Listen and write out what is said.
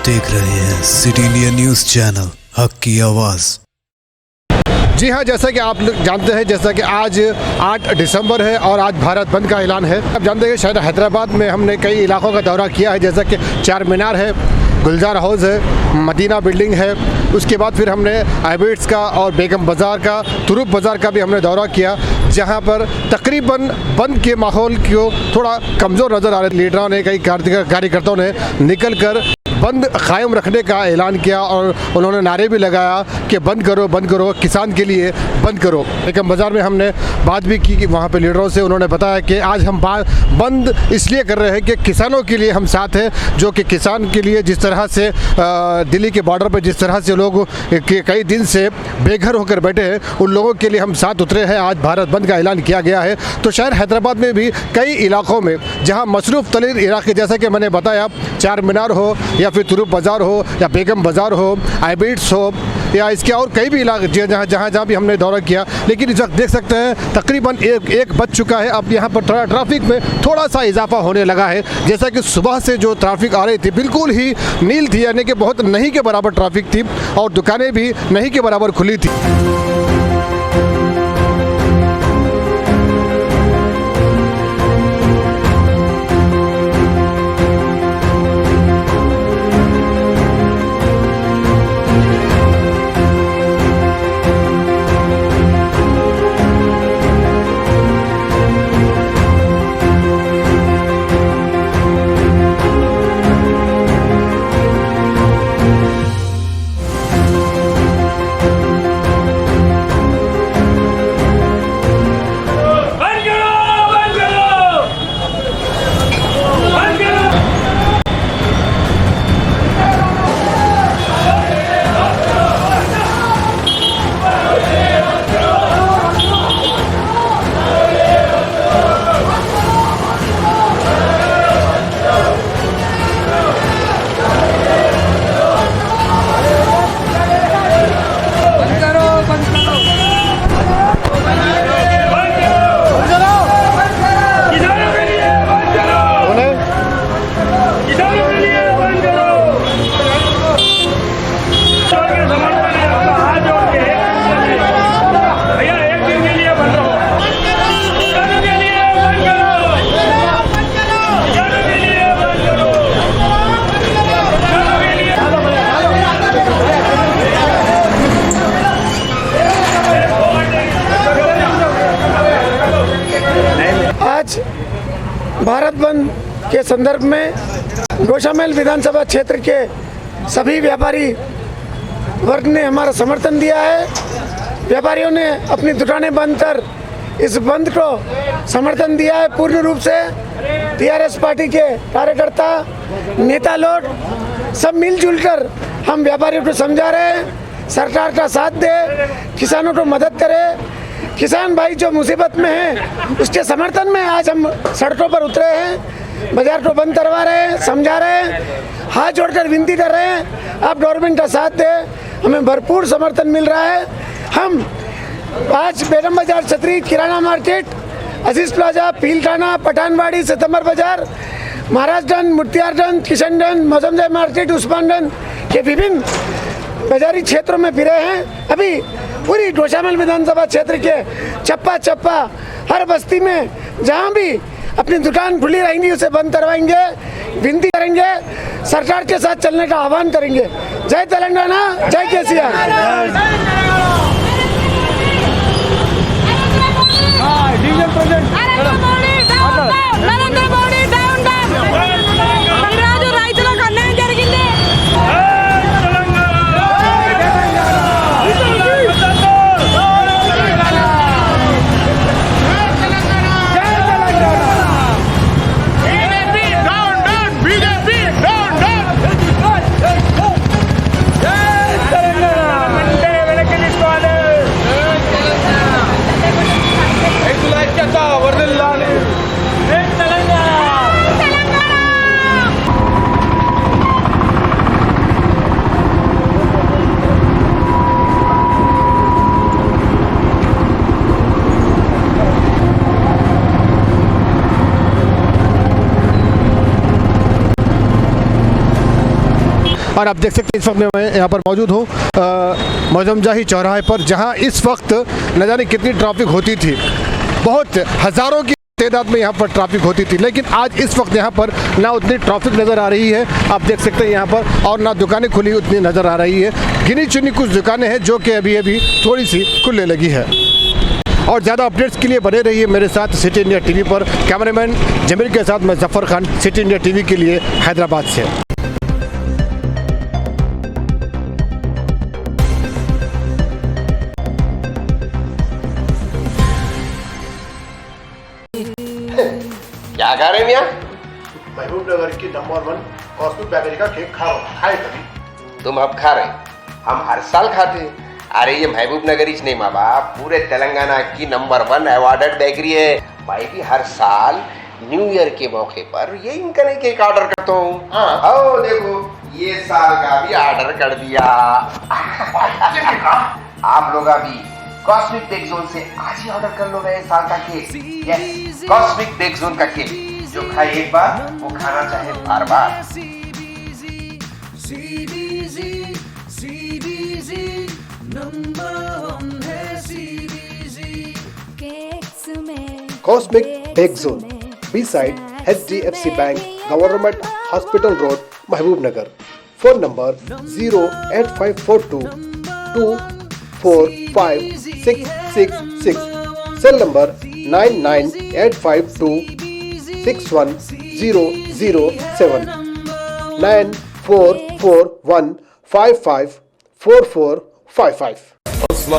देख रहे हैं सिटी इंडिया न्यूज़ चैनल, हक की आवाज़। जी हाँ, जैसा कि आप लोग जानते हैं, जैसा कि आज 8 दिसंबर है और आज भारत बंद का ऐलान है। आप जानते हैं शहर हैदराबाद में हमने कई इलाकों का दौरा किया है, जैसा कि चार मीनार है, गुलजार हाउस है, मदीना बिल्डिंग है। उसके बाद फिर हमने आइबिट्स का और बेगम बाज़ार का, तुरुप बाज़ार का भी हमने दौरा किया, जहाँ पर तकरीबन बंद के माहौल को थोड़ा कमज़ोर नज़र आ रहे। लीडरों ने, कई कार्यकर्ताओं ने निकल कर बंद कायम रखने का ऐलान किया और उन्होंने नारे भी लगाया कि बंद करो, किसान के लिए बंद करो। बेगम बाज़ार में हमने बात भी की कि वहाँ पे लीडरों से उन्होंने बताया कि आज हम बंद इसलिए कर रहे हैं कि किसानों के लिए हम साथ हैं, जो कि किसान के लिए जिस तरह से दिल्ली के बॉर्डर पर जिस तरह से लोग कई दिन से बेघर होकर बैठे हैं, उन लोगों के लिए हम साथ उतरे हैं। आज भारत बंद का ऐलान किया गया है। तो शहर हैदराबाद में भी कई इलाकों में जहाँ मसरूफ़ तरीन इलाके, जैसा कि मैंने बताया, चार मीनार हो या फिर तुरुप बाज़ार हो या बेगम बाज़ार हो, आइबिट्स हो या इसके और कई भी इलाके जहाँ भी हमने दौरा किया, लेकिन इस वक्त देख सकते हैं तकरीबन एक बज चुका है। अब यहाँ पर ट्रैफिक में थोड़ा सा इजाफा होने लगा है। जैसा कि सुबह से जो ट्रैफिक आ रही थी बिल्कुल ही नील थी, यानी कि बहुत नहीं के बराबर ट्रैफिक थी और दुकानें भी नहीं के बराबर खुली थी। भारत बंद के संदर्भ में गोशामहल विधानसभा क्षेत्र के सभी व्यापारी वर्ग ने हमारा समर्थन दिया है। व्यापारियों ने अपनी दुकानें बंद कर इस बंद को समर्थन दिया है। पूर्ण रूप से टीआरएस पार्टी के कार्यकर्ता, नेता लोग सब मिलजुल कर हम व्यापारियों को समझा रहे हैं, सरकार का साथ दे, किसानों को मदद करे। किसान भाई जो मुसीबत में हैं, उसके समर्थन में आज हम सड़कों पर उतरे हैं, बाजार को बंद करवा रहे हैं, समझा रहे हैं, हाथ जोड़कर विनती कर रहे हैं, आप गवर्नमेंट का साथ दें। हमें भरपूर समर्थन मिल रहा है। हम आज बेगम बाज़ार, छतरी, किराना मार्केट, अजीज प्लाजा, पीलखाना, पठानवाड़ी, सितंबर बाज़ार, महाराजगंज, मुख्तियारगंज, किशनगंज, मौजमजय मार्केट, उस्मानगंज के विभिन्न बाजारी क्षेत्रों में फिरे हैं। अभी पूरी गोशामहल विधानसभा क्षेत्र के चप्पा चप्पा हर बस्ती में जहां भी अपनी दुकान खुली रहेंगी उसे बंद करवाएंगे, विनती करेंगे, सरकार के साथ चलने का आह्वान करेंगे। जय तेलंगाना, जय केसीआर। और आप देख सकते हैं इस वक्त मैं यहाँ पर मौजूद हूँ मौजमजाही चौराहे पर, जहाँ इस वक्त न जाने कितनी ट्रैफिक होती थी, बहुत हज़ारों की तादाद में यहाँ पर ट्रैफिक होती थी, लेकिन आज इस वक्त यहाँ पर ना उतनी ट्रैफिक नज़र आ रही है, आप देख सकते हैं यहाँ पर, और ना दुकानें खुली उतनी नज़र आ रही है। गिनी चुनी कुछ दुकानें हैं जो कि अभी अभी थोड़ी सी खुलने लगी है। और ज़्यादा अपडेट्स के लिए बने रहिए मेरे साथ सिटी इंडिया टीवी पर। कैमरामैन जमीर के साथ मैं Zafar Khan, city India TV के लिए हैदराबाद से। क्या खा रहे हैं मियाँ? महबूब नगर की नंबर 1 कॉस्मिक बेकरी का केक खा रहा हूँ। खाए कभी? तुम अब खा रहे, हम हर साल खाते हैं। अरे ये महबूब नगर ही नहीं माँ बाप, पूरे तेलंगाना की नंबर 1 अवार्डेड बेकरी है। मैं भी हर साल न्यू ईयर के मौके पर ये इनका नहीं केक ऑर्डर करता हूँ। हाँ देखो, ये साल का भी ऑर्डर कर दिया। आप लोग अभी कॉस्मिक बेक जोन से आज ही ऑर्डर कर लो नए साल का cake. Yes, cosmic bake zone का केक, जो खाए एक बार वो खाना चाहे बार बार। Cosmic bake zone, beside HDFC bank, government hospital road, Mahbub Nagar. Phone number 08542 245666, cell number 9985261007, 9441554455।